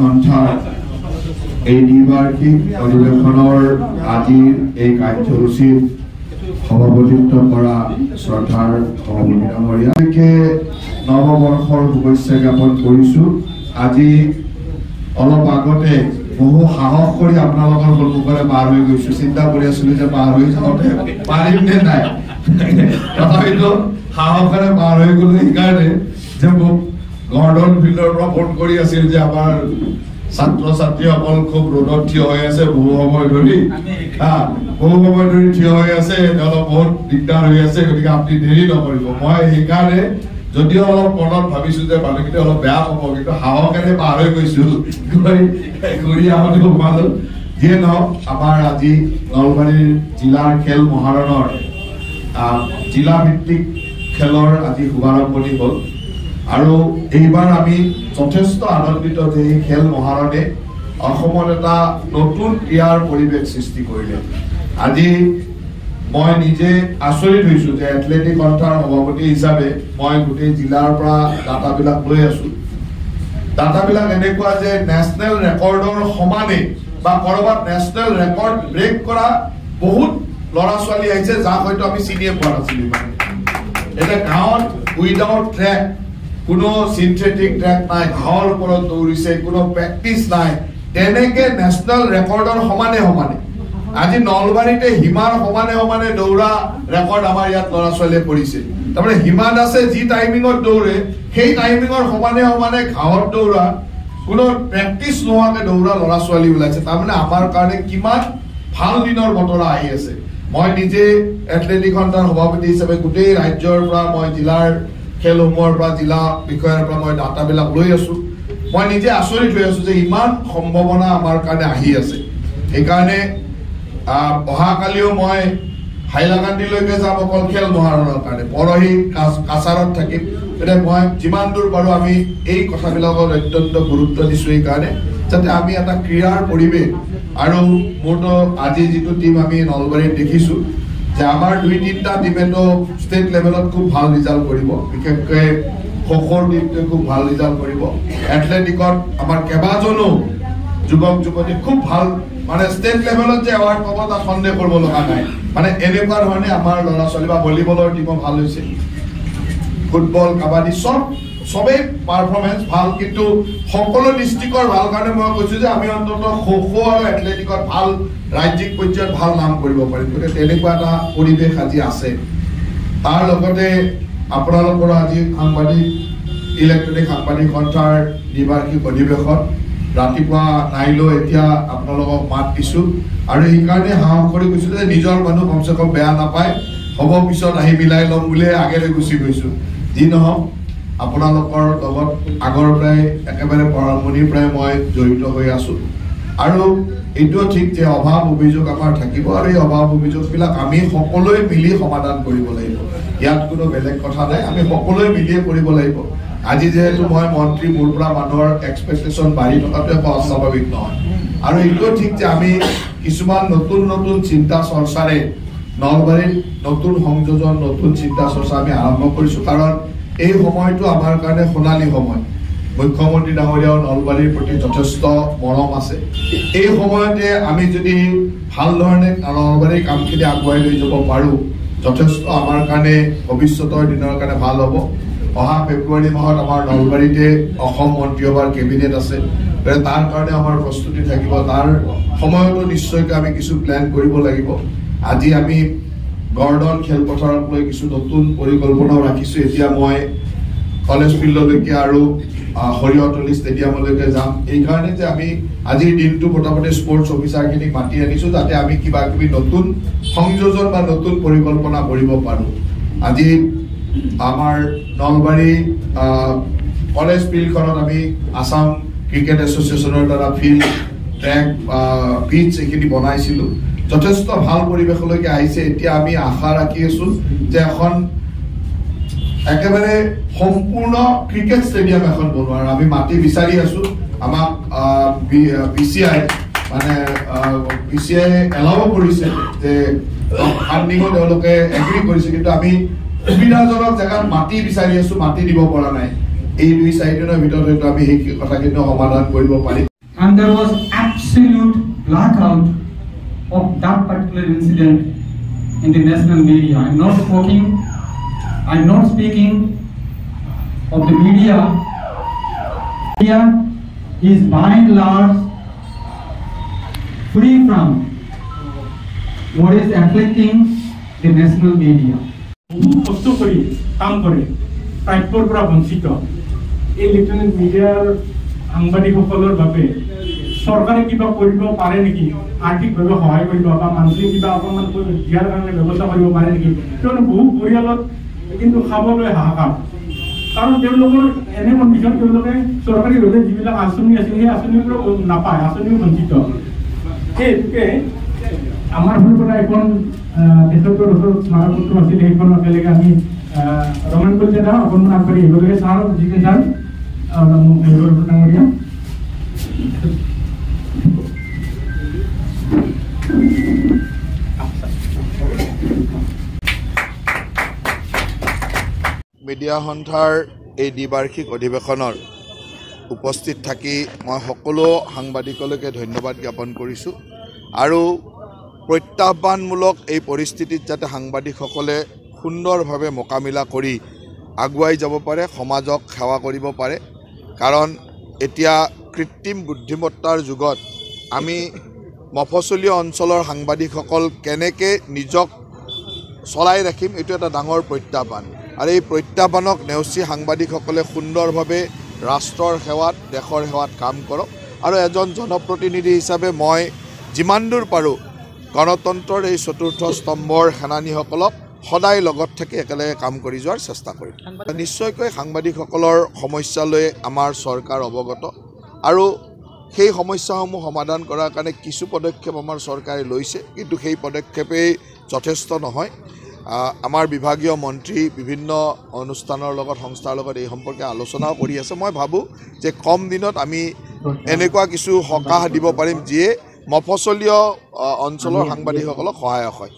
সন্থাৰ এই দ্বিবাৰ্ষিক অধিৱেশনৰ আজিৰ এই কাৰ্যসূচীত সভাপতিত্ব কৰা শ্ৰদ্ধাৰ সভাপতি ডাঙৰীয়াকে নৱবৰ্ষৰ শুভেচ্ছা জ্ঞাপন কৰিছো। আজি অলপ আগতে বহু সাহস কৰি আপোনালোকৰ সন্মুখৰে পাৰ হৈ গৈছো, চিন্তা কৰি আছিলো যে পাৰ হৈ যাওঁতে পাৰিম নে নাই, তথাপিতো সাহসেৰে পাৰ হৈ গলো। সেইকাৰণে যে মোক গৰ্ডন ফিল্ডৰ পৰা ফোন কৰি আছিল যে আমাৰ ছাত্ৰ ছাত্ৰীসকল খুব ৰ'দত থিয় হৈ আছে, বহু সময় ধৰি থিয় হৈ আছে, তেওঁলোক বহুত দিগদাৰ হৈ আছে, গতিকে আপুনি দেৰি নকৰিব। মই সেইকাৰণে যদিও অলপ মনত ভাবিছো যে মানুহকেইটা অলপ বেয়া পাব, কিন্তু সাহসেৰে পাৰ হৈ গৈছো, ঘূৰি আহোঁতে সোমালো। যিয়ে নহওক, আমাৰ আজি নলবাৰীৰ জিলাৰ খেল মহাৰণৰ জিলা ভিত্তিক খেলৰ আজি শুভাৰম্ভণি হ'ল আৰু এইবাৰ আমি যথেষ্ট আনন্দিত যে এই খেল মহাৰণে অসমত এটা নতুন ক্ৰীড়াৰ পৰিৱেশ সৃষ্টি কৰিলে। আজি মই নিজে আচৰিত হৈছো যে এথলেটিক সন্থাৰ সভাপতি হিচাপে মই গোটেই জিলাৰ পৰা ডাটাবিলাক লৈ আছো। ডাটাবিলাক এনেকুৱা যে নেশ্যনেল ৰেকৰ্ডৰ সমানে বা কৰবাত নেশ্যনেল ৰেকৰ্ড ব্ৰেক কৰা বহুত ল'ৰা ছোৱালী আহিছে, যাক হয়তো আমি চিনিয়ে পোৱা নাছিলো। এতিয়া গাঁৱত উইদাউট ট্ৰেক, কোনো সিনথেটিক ট্ৰেক নাই, ঘাঁহৰ ওপৰত দৌৰিছে, কোনো প্ৰেক্টিচ নাই, তেনেকে নেশ্যনেল ৰেকৰ্ডৰ সমানে সমানে আজি নলবাৰীতে হিমাৰ সমানে সমানে দৌৰা ৰেকৰ্ড আমাৰ ইয়াত ল'ৰা ছোৱালীয়ে কৰিছে। তাৰমানে হিমা দাসে যি টাইমিঙত দৌৰে সেই টাইমিঙৰ সমানে সমানে ঘাঁহত দৌৰা, কোনো প্ৰেক্টিচ নোহোৱাকে দৌৰা ল'ৰা ছোৱালী ওলাইছে। তাৰমানে আমাৰ কাৰণে কিমান ভাল দিনৰ বতৰা আহি আছে। মই নিজে এথলেটিক সন্থাৰ সভাপতি হিচাপে গোটেই ৰাজ্যৰ পৰা, মই জিলাৰ খেলসমূহৰ পৰা, জিলা বিষয়াৰ পৰা মই ডাটাবিলাক লৈ আছো। মই নিজে আচৰিত হৈ আছো যে ইমান সম্ভাৱনা আমাৰ কাৰণে আহি আছে। সেইকাৰণে অহাকালিও মই হাইলাকান্দিলৈকে যাম অকল খেল মহাৰণৰ কাৰণে, পৰহি কাছাৰত থাকিম। এতিয়া মই যিমান দূৰ পাৰো আমি এই কথাবিলাকত অত্যন্ত গুৰুত্ব দিছো, এইকাৰণে যাতে আমি এটা ক্ৰীড়াৰ পৰিৱেশ আৰু মোৰতো আজি যিটো টিম আমি নলবাৰীত দেখিছো যে আমাৰ 2-3টা টিমেতো ষ্টেট লেভেলত খুব ভাল ৰিজাল্ট কৰিব, বিশেষকৈ খোখোৰ টিমটোৱে খুব ভাল ৰিজাল্ট কৰিব। এথলেটিকত আমাৰ কেইবাজনো যুৱক যুৱতী খুব ভাল, মানে ষ্টেট লেভেলত যে এৱাৰ্ড পাব তাত সন্দেহ কৰিব লগা নাই। মানে এনেকুৱা ধৰণে আমাৰ ল'ৰা ছোৱালী বা ভলীবলৰ টিমো ভাল হৈছে, ফুটবল, কাবাডী চবেই পাৰফৰ্মেঞ্চ ভাল, কিন্তু সকলো ডিষ্ট্ৰিক্টৰ ভাল কাৰণে মই কৈছো যে আমি অন্তত খো আৰু এথলেটিকত ভাল ৰাজ্যিক পৰ্যায়ত ভাল নাম কৰিব পাৰিম। গতিকে তেনেকুৱা এটা পৰিৱেশ আজি আছে। তাৰ লগতে আপোনালোকৰ আজি ইলেক্ট্ৰনিক সাংবাদিক সন্থাৰ দ্বিবাৰ্ষিক অধিৱেশন ৰাতিপুৱা নাহিলেও এতিয়া আপোনালোকক মাত দিছো আৰু সেইকাৰণে সাহস কৰি কৈছো যে নিজৰ মানুহ কমচে কম বেয়া নাপায়, হ'ব পিছত আহি মিলাই ল'ম বুলিয়ে আগেৰে গুচি গৈছো। যি নহওক, আপোনালোকৰ লগত আগৰ পৰাই একেবাৰে আৰম্ভণিৰ পৰাই মই জড়িত হৈ আছো আৰু এইটোও ঠিক যে অভাৱ অভিযোগ আমাৰ থাকিব আৰু এই অভাৱ অভিযোগবিলাক আমি সকলোৱে মিলি সমাধান কৰিব লাগিব। ইয়াত কোনো বেলেগ কথা নাই, আমি সকলোৱে মিলিয়ে কৰিব লাগিব। আজি যেহেতু মই মন্ত্ৰী, মোৰ পৰা মানুহৰ এক্সপেক্টেশ্যন বাঢ়ি থকাটো একো অস্বাভাৱিক নহয় আৰু এইটোও ঠিক যে আমি কিছুমান নতুন নতুন চিন্তা চৰ্চাৰে নলবাৰীত নতুন সংযোজন, নতুন চিন্তা চৰ্চা আমি আৰম্ভ কৰিছো। কাৰণ এই সময়টো আমাৰ কাৰণে সোণালী সময়। মুখ্যমন্ত্ৰী ডাঙৰীয়াও নলবাৰীৰ প্ৰতি যথেষ্ট মৰম আছে। এই সময়তে আমি যদি ভাল ধৰণে নলবাৰীৰ কামখিনি আগুৱাই লৈ যাব পাৰো, যথেষ্ট আমাৰ কাৰণে ভৱিষ্যতৰ দিনৰ কাৰণে ভাল হ'ব। অহা ফেব্ৰুৱাৰী মাহত আমাৰ নলবাৰীতে অসম মন্ত্ৰীসভাৰ কেবিনেট আছে, তাৰ কাৰণে আমাৰ প্ৰস্তুতি থাকিব। তাৰ সময়তো নিশ্চয়কৈ আমি কিছু প্লেন কৰিব লাগিব। আজি আমি গৰ্ডন খেলপথাৰক লৈ কিছু নতুন পৰিকল্পনাও ৰাখিছো। এতিয়া মই কলেজ ফিল্ডলৈকে আৰু হৰিহতলী ষ্টেডিয়ামলৈকে যাম। এইকাৰণে যে আমি আজিৰ দিনটো মোটামুটি স্পৰ্টছ অফিচাৰখিনিক মাতি আনিছো, যাতে আমি কিবা কিবি নতুন সংযোজন বা নতুন পৰিকল্পনা কৰিব পাৰো। আজি আমাৰ নলবাৰী কলেজ ফিল্ডখনত আমি আসাম ক্ৰিকেট এছ'চিয়েশ্যনৰ দ্বাৰা ফিল্ড, ট্ৰেক, পিচ এইখিনি বনাইছিলো। যথেষ্ট ভাল পৰিৱেশলৈকে আহিছে। এতিয়া আমি আশা ৰাখি আছো যে এখন একেবাৰে সম্পূৰ্ণ ক্ৰিকেট ষ্টেডিয়াম এখন বনোৱাৰ আমি মাটি বিচাৰি আছো। আমাক BCI এলাও কৰিছে যে ফাণ্ডিঙো তেওঁলোকে এগ্ৰী কৰিছে, কিন্তু আমি সুবিধাজনক জেগাত মাটি বিচাৰি আছো, মাটি দিব পৰা নাই। এই 2-4 দিনৰ ভিতৰত হয়তো আমি সেই কথাখিনি সমাধান কৰিব পাৰিম। and there was absolute blackout of that particular incident in the national media. I'm not speaking of the media. Media is by and large free from what is afflicting the national media. কষ্ট কৰি কাম কৰে প্ৰাপ্যৰ পৰা বঞ্চিত এই electronic মিডিয়াৰ সাংবাদিকসকলৰ বাবে চৰকাৰে কিবা কৰিব পাৰে নেকি আৰ্থিকভাৱে সহায় কৰিব বা মান্থলি কিবা অকণমান দিয়াৰ কাৰণে ব্যৱস্থা কৰিব পাৰে নেকি কিয়নো বহু পৰিয়ালত কিন্তু খাবলৈ হাহাকাৰ কাৰণ তেওঁলোকৰ এনে কণ্ডিশ্যন তেওঁলোকে চৰকাৰীভাৱে যিবিলাক আঁচনি আছে সেই আঁচনিৰ পৰা নাপায় আঁচনিও বঞ্চিত সেইটোকে আমাৰ ফালৰ পৰা এখন তেখেতৰ ওচৰত স্মাৰকপত্ৰ আছিল সেইখন একেলগে আমি ৰমান কলিতা অকণমান আগবাঢ়ি আহিব লাগে ছাৰ জিকে ছাৰ ডাঙৰীয়া মিডিয়া সন্থাৰ এই দ্বিবাৰ্ষিক অধিৱেশনৰ উপস্থিত থাকি মই সকলো সাংবাদিকলৈকে ধন্যবাদ জ্ঞাপন কৰিছোঁ আৰু প্ৰত্যাহ্বানমূলক এই পৰিস্থিতিত যাতে সাংবাদিকসকলে সুন্দৰভাৱে মোকাবিলা কৰি আগুৱাই যাব পাৰে সমাজক সেৱা কৰিব পাৰে কাৰণ এতিয়া কৃত্ৰিম বুদ্ধিমত্তাৰ যুগত আমি মফচলীয় অঞ্চলৰ সাংবাদিকসকল কেনেকৈ নিজক চলাই ৰাখিম এইটো এটা ডাঙৰ প্ৰত্যাহ্বান আৰু এই প্ৰত্যাহ্বানক নেওচি সাংবাদিকসকলে সুন্দৰভাৱে ৰাষ্ট্ৰৰ সেৱাত দেশৰ সেৱাত কাম কৰক আৰু এজন জনপ্ৰতিনিধি হিচাপে মই যিমান দূৰ পাৰোঁ গণতন্ত্ৰৰ এই চতুৰ্থ স্তম্ভৰ সেনানীসকলক সদায় লগত থাকি একেলগে কাম কৰি যোৱাৰ চেষ্টা কৰিম নিশ্চয়কৈ সাংবাদিকসকলৰ সমস্যালৈ আমাৰ চৰকাৰ অৱগত আৰু সেই সমস্যাসমূহ সমাধান কৰাৰ কাৰণে কিছু পদক্ষেপ আমাৰ চৰকাৰে লৈছে কিন্তু সেই পদক্ষেপেই যথেষ্ট নহয় আমাৰ বিভাগীয় মন্ত্ৰী বিভিন্ন অনুষ্ঠানৰ লগত সংস্থাৰ লগত এই সম্পৰ্কে আলোচনাও কৰি আছে মই ভাবোঁ যে কম দিনত আমি এনেকুৱা কিছু সকাহ দিব পাৰিম যিয়ে মফচলীয় অঞ্চলৰ সাংবাদিকসকলক সহায়ক হয়